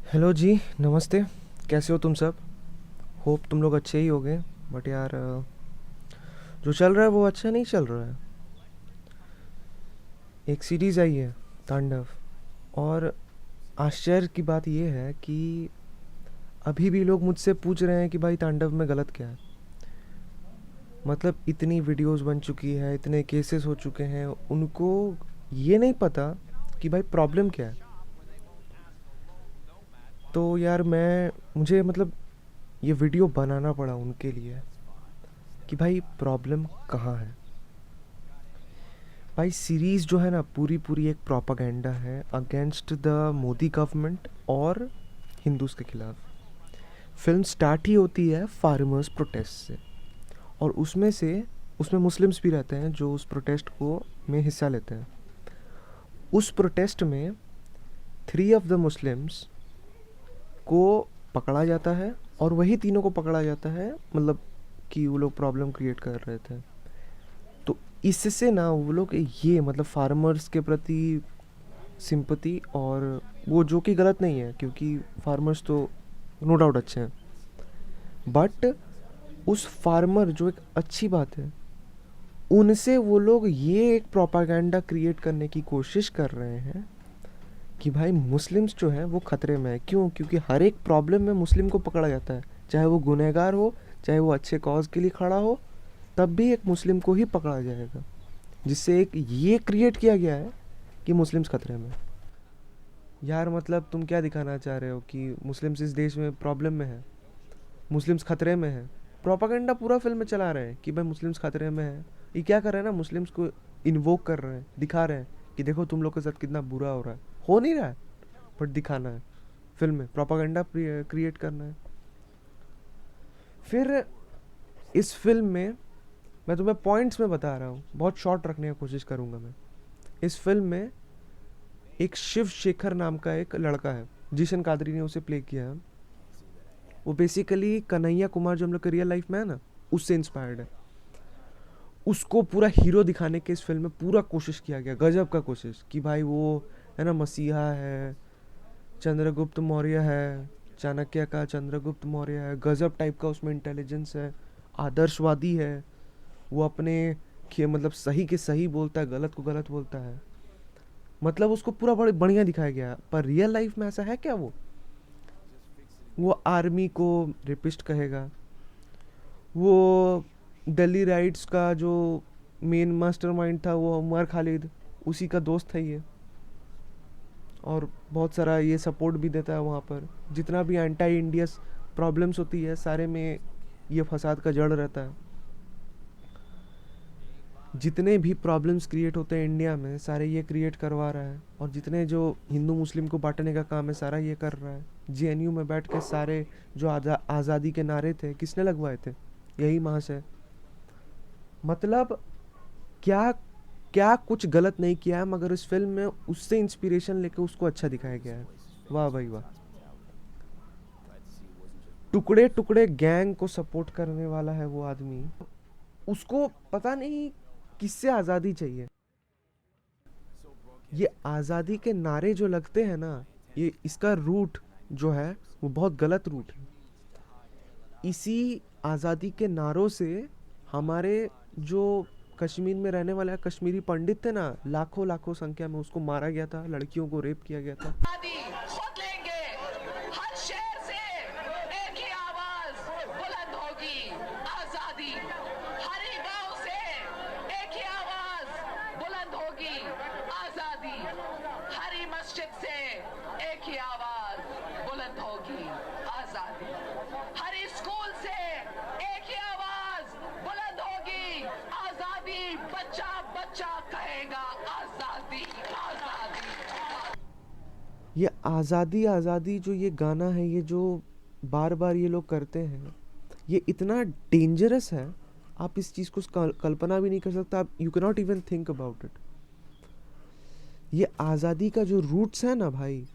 Hello जी, नमस्ते। कैसे हो तुम सब? होप तुम लोग अच्छे ही होगे। बट यार, जो चल रहा है वो अच्छा नहीं चल रहा है। एक सीरीज़ आई है, तांडव। और आश्चर्य की बात ये है कि अभी भी लोग मुझसे पूछ रहे हैं कि भाई तांडव में गलत क्या है। मतलब इतनी वीडियोस बन चुकी है, इतने केसेस हो चुके हैं, उनको ये नहीं पता कि भाई प्रॉब्लम क्या है। तो यार मुझे मतलब ये वीडियो बनाना पड़ा उनके लिए कि भाई प्रॉब्लम कहाँ है। भाई सीरीज़ जो है ना, पूरी पूरी एक प्रोपागेंडा है अगेंस्ट द मोदी गवर्नमेंट और हिंदूज़ के खिलाफ। फिल्म स्टार्ट ही होती है फार्मर्स प्रोटेस्ट से। और उसमें मुस्लिम्स भी रहते हैं जो उस प्रोटेस्ट को में हिस्सा लेते हैं। उस प्रोटेस्ट में 3 ऑफ द मुस्लिम्स को पकड़ा जाता है। और वही तीनों को पकड़ा जाता है, मतलब कि वो लोग प्रॉब्लम क्रिएट कर रहे थे। तो इससे ना वो लोग ये मतलब फार्मर्स के प्रति सिंपैथी, और वो जो कि गलत नहीं है क्योंकि फार्मर्स तो नो डाउट अच्छे हैं। बट उस फार्मर जो एक अच्छी बात है, उनसे वो लोग ये एक प्रोपागेंडा क्रिएट करने की कोशिश कर रहे हैं कि भाई मुस्लिम्स जो हैं वो खतरे में है। क्यों? क्योंकि हर एक प्रॉब्लम में मुस्लिम को पकड़ा जाता है, चाहे वो गुनहगार हो, चाहे वो अच्छे कॉज के लिए खड़ा हो, तब भी एक मुस्लिम को ही पकड़ा जाएगा। जिससे एक ये क्रिएट किया गया है कि मुस्लिम्स खतरे में है। यार मतलब तुम क्या दिखाना चाह रहे हो कि मुस्लिम्स इस देश में प्रॉब्लम में है, मुस्लिम्स खतरे में है? प्रोपागेंडा पूरा फिल्म में चला रहे हैं कि भाई मुस्लिम्स खतरे में है। ये क्या कर रहे हैं ना, मुस्लिम्स को इन्वोक कर रहे हैं, दिखा रहे हैं कि देखो तुम लोग के साथ कितना बुरा हो रहा है। हो नहीं रहा है, बट दिखाना है। फिल्म में प्रोपागेंडा क्रिएट करना है। फिर इस फिल्म में मैं तुम्हें पॉइंट्स में बता रहा हूँ, बहुत शॉर्ट रखने की कोशिश करूँगा मैं। इस फिल्म में एक शिव शेखर नाम का एक लड़का है, जिशन कादरी ने उसे प्ले किया है। वो बेसिकली कन्हैया कुमार जो हम लोग के रियल लाइफ में है ना, उससे इंस्पायर्ड है। उसको पूरा हीरो दिखाने के इस फिल्म में पूरा कोशिश किया गया, गजब का कोशिश, कि भाई वो है ना मसीहा है, चंद्रगुप्त मौर्य है, चाणक्य का चंद्रगुप्त मौर्य है, गजब टाइप का उसमें इंटेलिजेंस है, आदर्शवादी है। वो अपने मतलब सही के सही बोलता है, गलत को गलत बोलता है। मतलब उसको पूरा बड़े बढ़िया दिखाया गया। पर रियल लाइफ में ऐसा है क्या? वो आर्मी को रेपिस्ट कहेगा। वो दिल्ली राइट्स का जो मेन मास्टरमाइंड था वो उमर खालिद, उसी का दोस्त है ये। और बहुत सारा ये सपोर्ट भी देता है वहाँ पर। जितना भी एंटी इंडिया प्रॉब्लम्स होती है, सारे में ये फसाद का जड़ रहता है। जितने भी प्रॉब्लम्स क्रिएट होते हैं इंडिया में, सारे ये क्रिएट करवा रहा है। और जितने जो हिंदू मुस्लिम को बांटने का काम है, सारा ये कर रहा है। जेएनयू में बैठ के सारे जो आज़ादी के नारे थे, किसने लगवाए थे? यही वहाँ से। मतलब क्या क्या कुछ गलत नहीं किया है, मगर इस फिल्म में उससे इंस्पिरेशन लेके उसको अच्छा दिखाया गया है। वाह भाई वाह। टुकड़े टुकड़े गैंग को सपोर्ट करने वाला है वो आदमी। उसको पता नहीं किससे आज़ादी चाहिए। ये आज़ादी के नारे जो लगते हैं ना, ये इसका रूट जो है वो बहुत गलत रूट है। इसी आज़ादी के नारों से हमारे जो कश्मीर में रहने वाले कश्मीरी पंडित थे ना, लाखों लाखों संख्या में उसको मारा गया था, लड़कियों को रेप किया गया था। खुद लेंगे। हर शहर से एक ही आवाज बुलंद होगी, आजादी। हर ही गांव से एक ही आवाज बुलंद होगी, आजादी। हर ही मस्जिद से एक ही आवाज बुलंद होगी, आजादी। हर ही स्कूल से एक ही आवाज बुलंद होगी, आजादी। बच्चा बच्चा कहेगा आजादी, आजादी। ये आज़ादी आज़ादी जो ये गाना है, ये जो बार बार ये लोग करते हैं, ये इतना डेंजरस है। आप इस चीज़ को कल्पना भी नहीं कर सकता। आप you cannot even think about it. ये आज़ादी का जो रूट्स है ना भाई,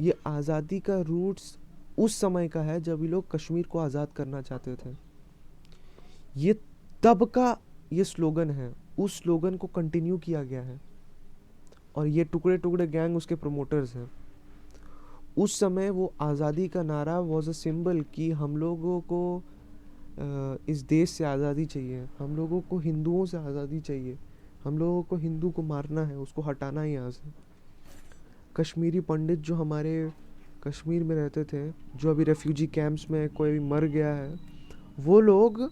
ये आज़ादी का रूट्स उस समय का है जब ये लोग कश्मीर को आज़ाद करना चाहते थे। ये तब का ये स्लोगन है। उस स्लोगन को कंटिन्यू किया गया है। और ये टुकड़े टुकड़े गैंग उसके प्रमोटर्स हैं। उस समय वो आज़ादी का नारा वॉज अ सिंबल कि हम लोगों को इस देश से आज़ादी चाहिए, हम लोगों को हिंदुओं से आज़ादी चाहिए, हम लोगों को हिंदू को मारना है, उसको हटाना है यहाँ से। कश्मीरी पंडित जो हमारे कश्मीर में रहते थे, जो अभी रेफ्यूजी कैंप्स में कोई मर गया है, वो लोग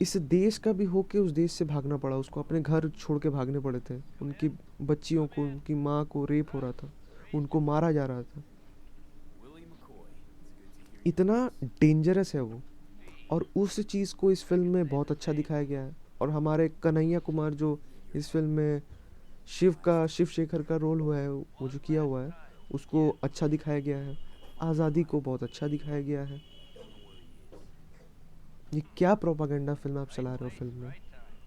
इस देश का भी होके उस देश से भागना पड़ा उसको, अपने घर छोड़ के भागने पड़े थे। उनकी बच्चियों को, उनकी माँ को रेप हो रहा था, उनको मारा जा रहा था। इतना डेंजरस है वो, और उस चीज़ को इस फिल्म में बहुत अच्छा दिखाया गया है। और हमारे कन्हैया कुमार जो इस फिल्म में शिव शेखर का रोल हुआ है, वो जो किया हुआ है, उसको अच्छा दिखाया गया है। आज़ादी को बहुत अच्छा दिखाया गया है। ये क्या प्रोपागेंडा फिल्म आप चला रहे हो फिल्म में,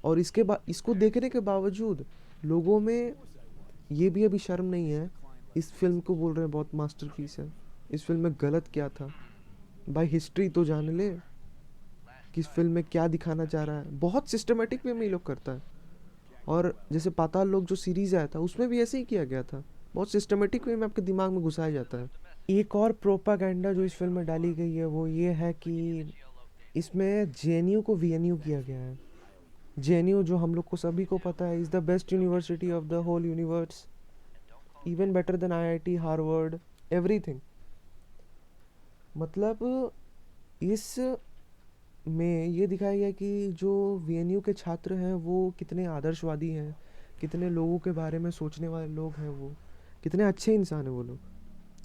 और इसके बाद इसको देखने के बावजूद लोगों में ये भी अभी शर्म नहीं है, इस फिल्म को बोल रहे हैं बहुत मास्टरपीस है। इस फिल्म में गलत क्या था भाई, हिस्ट्री तो जान ले कि इस फिल्म में क्या दिखाना चाह रहा है। बहुत सिस्टमेटिक वे में ये लोग करता है। और जैसे पाताल लोक जो सीरीज आया था, उसमें भी ऐसे ही किया गया था, बहुत सिस्टमेटिक वे में आपके दिमाग में घुसाया जाता है। एक और प्रोपागेंडा जो इस फिल्म में डाली गई है वो ये है कि इसमें जेएनयू को वीएनयू किया गया है। जेएनयू जो हम लोग को सभी को पता है is the best university of the whole universe, even better than IIT, Harvard, everything. मतलब इस में ये दिखाया गया कि जो वीएनयू के छात्र हैं वो कितने आदर्शवादी हैं, कितने लोगों के बारे में सोचने वाले लोग हैं, वो कितने अच्छे इंसान हैं वो लोग।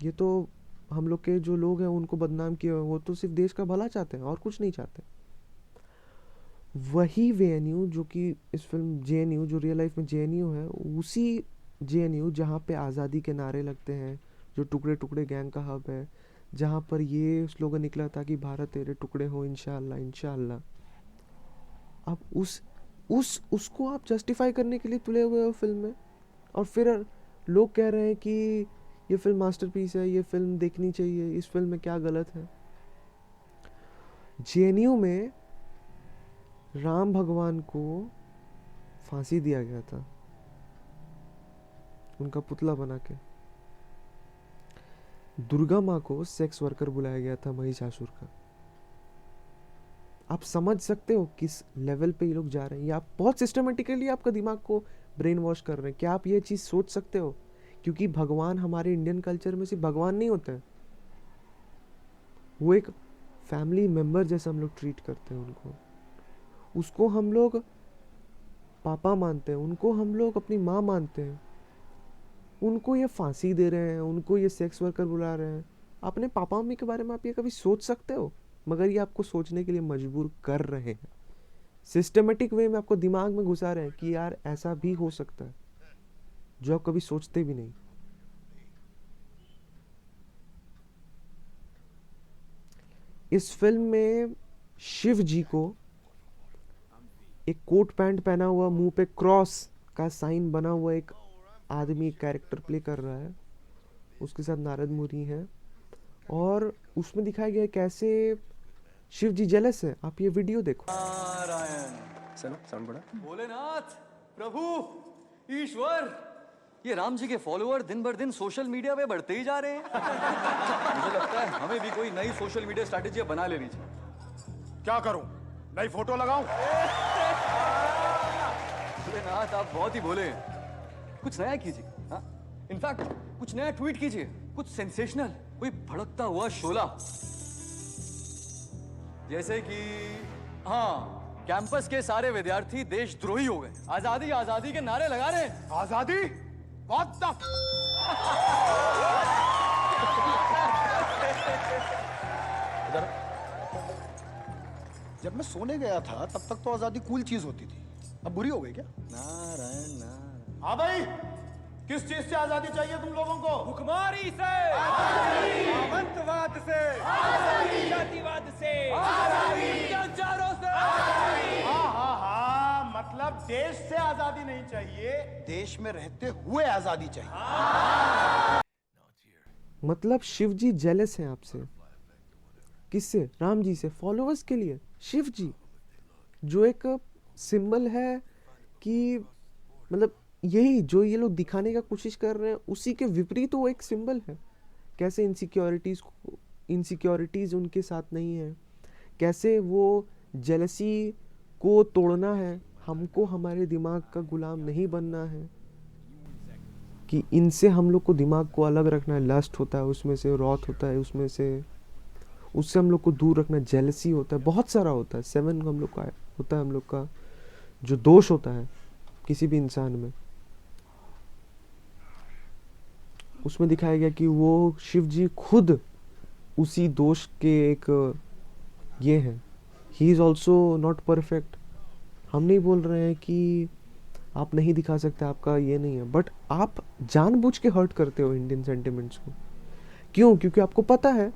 ये तो हम लोग के जो लोग हैं उनको बदनाम किए हुए, वो तो सिर्फ देश का भला चाहते हैं और कुछ नहीं चाहते। वही जेएनयू जो कि इस फिल्म जेएनयू जो रियल लाइफ में जेएनयू है, उसी जेएनयू जहाँ पे आज़ादी के नारे लगते हैं, जो टुकड़े टुकड़े गैंग का हब है, जहाँ पर ये स्लोगन निकला था कि भारत तेरे टुकड़े हो इंशाअल्लाह इंशाअल्लाह। अब उसको आप जस्टिफाई करने के लिए तुले हुए हो फिल्म में, और फिर लोग कह रहे हैं कि ये फिल्म मास्टरपीस है, ये फिल्म देखनी चाहिए, इस फिल्म में क्या गलत है। जेएनयू में राम भगवान को फांसी दिया गया था, उनका पुतला बना के। दुर्गा माँ को सेक्स वर्कर बुलाया गया था, महिषासुर का। आप समझ सकते हो किस लेवल पे ये लोग जा रहे हैं। ये आप बहुत सिस्टमेटिकली आपका दिमाग को ब्रेन वॉश कर रहे हैं। क्या आप ये चीज़ सोच सकते हो? क्योंकि भगवान हमारे इंडियन कल्चर में सिर्फ भगवान नहीं होते हैं, वो एक फैमिली मेम्बर जैसा हम लोग ट्रीट करते हैं उनको। उसको हम लोग पापा मानते हैं, उनको हम लोग अपनी माँ मानते हैं। उनको ये फांसी दे रहे हैं, उनको ये सेक्स वर्कर बुला रहे हैं। अपने पापा मम्मी के बारे में आप ये कभी सोच सकते हो? मगर ये आपको सोचने के लिए मजबूर कर रहे हैं, सिस्टमेटिक वे में आपको दिमाग में घुसा रहे हैं कि यार ऐसा भी हो सकता है, जो आप कभी सोचते भी नहीं। इस फिल्म में शिव जी को एक कोट पैंट पहना हुआ, मुंह पे क्रॉस का साइन बना हुआ एक आदमी कैरेक्टर प्ले कर रहा है। उसके साथ नारद मुनि है, और उसमें दिखाया गया है कैसे शिव जी जेलस है। आप ये वीडियो देखो। नारायण साउंड बड़ा। भोलेनाथ प्रभु ईश्वर, ये राम जी के फॉलोअर दिन भर दिन सोशल मीडिया पे बढ़ते ही जा रहे हैं। मुझे लगता है हमें भी कोई नई सोशल मीडिया स्ट्रैटेजी बना लेनी चाहिए। क्या करूं? नई फोटो लगाऊं? भोलेनाथ आप बहुत ही भोले हैं, कुछ नया कीजिए। हाँ, इनफैक्ट कुछ नया ट्वीट कीजिए, कुछ सेंसेशनल, कोई भड़कता हुआ शोला। जैसे कि हाँ, कैंपस के सारे विद्यार्थी देशद्रोही हो गए, आजादी आजादी के नारे लगा रहे हैं। आजादी? What the इधर। जब मैं सोने गया था तब तक तो आजादी कूल चीज होती थी, अब बुरी हो गई क्या? नारायण नारायण। हाँ भाई, किस चीज से आजादी चाहिए तुम लोगों को? भुखमरी से, सामंतवाद से, जातिवाद से, अत्याचारों से। हाँ हाँ हाँ, मतलब देश से आजादी नहीं चाहिए, देश में रहते हुए आजादी चाहिए। मतलब शिव जी जेलस हैं आपसे। किससे? राम जी से, फॉलोअर्स के लिए। शिव जी जो एक सिंबल है कि मतलब यही जो ये लोग दिखाने का कोशिश कर रहे हैं, उसी के विपरीत वो एक सिंबल है। कैसे इनसिक्योरिटीज़ उनके साथ नहीं है, कैसे वो जेलसी को तोड़ना है, हमको हमारे दिमाग का गुलाम नहीं बनना है, कि इनसे हम लोग को दिमाग को अलग रखना है। लस्ट होता है उसमें से, रॉथ होता है उसमें से, उससे हम लोग को दूर रखना, जेलसी होता है, बहुत सारा होता है। 7 हम लोग का होता है, हम लोग का जो दोष होता है किसी भी इंसान में, उसमें दिखाया गया कि वो शिव जी खुद उसी दोष के एक ये है। He is also not perfect. हम नहीं बोल रहे हैं कि आप नहीं दिखा सकते, आपका ये नहीं है, बट आप जानबूझ के हर्ट करते हो इंडियन सेंटिमेंट्स को। क्यों? क्योंकि आपको पता है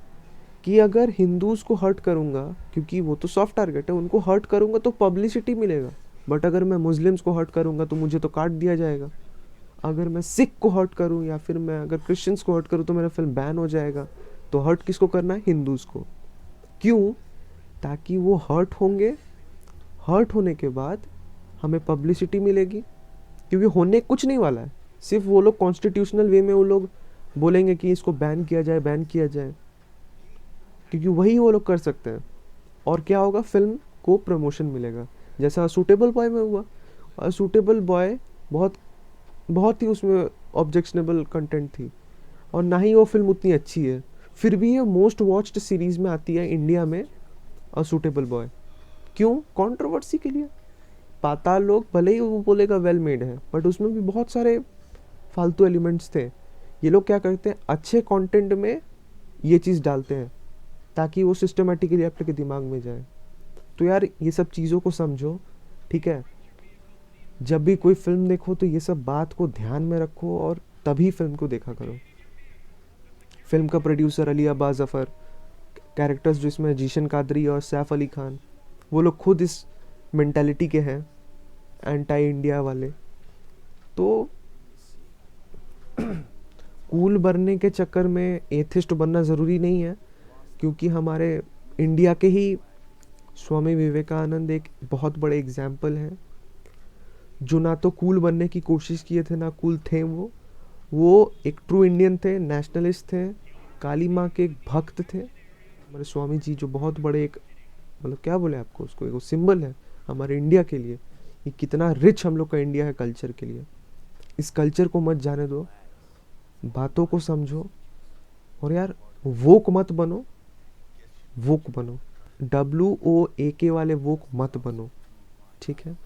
कि अगर हिंदूज को हर्ट करूंगा, क्योंकि वो तो सॉफ्ट टारगेट है, उनको हर्ट करूंगा तो पब्लिसिटी मिलेगा, बट अगर मैं मुस्लिम्स को हर्ट करूंगा तो मुझे तो काट दिया जाएगा। अगर मैं सिख को हर्ट करूं या फिर मैं अगर क्रिश्चियंस को हर्ट करूं तो मेरा फिल्म बैन हो जाएगा। तो हर्ट किसको करना है? हिंदूज को। क्यों? ताकि वो हर्ट होंगे, हर्ट होने के बाद हमें पब्लिसिटी मिलेगी, क्योंकि होने कुछ नहीं वाला है। सिर्फ वो लोग कॉन्स्टिट्यूशनल वे में वो लोग बोलेंगे कि इसको बैन किया जाए, बैन किया जाए, क्योंकि वही वो लोग कर सकते हैं। और क्या होगा? फिल्म को प्रमोशन मिलेगा, जैसा सूटेबल बॉय में हुआ। सूटेबल बॉय बहुत ही उसमें ऑब्जेक्शनेबल कंटेंट थी, और ना ही वो फिल्म उतनी अच्छी है, फिर भी ये मोस्ट वॉच्ड सीरीज में आती है इंडिया में, सूटेबल बॉय। क्यों? कंट्रोवर्सी के लिए। पाताल लोक भले ही वो बोलेगा वेल मेड है, बट उसमें भी बहुत सारे फालतू एलिमेंट्स थे। ये लोग क्या करते हैं? अच्छे कंटेंट में ये चीज़ डालते हैं ताकि वो सिस्टमेटिकली आपके दिमाग में जाए। तो यार ये सब चीज़ों को समझो, ठीक है? जब भी कोई फिल्म देखो तो ये सब बात को ध्यान में रखो और तभी फिल्म को देखा करो। फिल्म का प्रोड्यूसर अली अब्बास जफ़र, कैरेक्टर्स जो इसमें जीशन कादरी और सैफ अली खान, वो लोग खुद इस मेंटालिटी के हैं, एंटी इंडिया वाले। तो कूल बनने के चक्कर में एथिस्ट बनना ज़रूरी नहीं है, क्योंकि हमारे इंडिया के ही स्वामी विवेकानंद एक बहुत बड़े एग्जाम्पल हैं, जो ना तो कूल बनने की कोशिश किए थे, ना कूल थे। वो एक ट्रू इंडियन थे, नेशनलिस्ट थे, काली माँ के एक भक्त थे। हमारे स्वामी जी जो बहुत बड़े एक, मतलब क्या बोले आपको, उसको एक सिंबल है हमारे इंडिया के लिए। ये कितना रिच हम लोग का इंडिया है कल्चर के लिए। इस कल्चर को मत जाने दो, बातों को समझो, और यार वोक मत बनो, वोक बनो, WOAK वाले वोक मत बनो, ठीक है?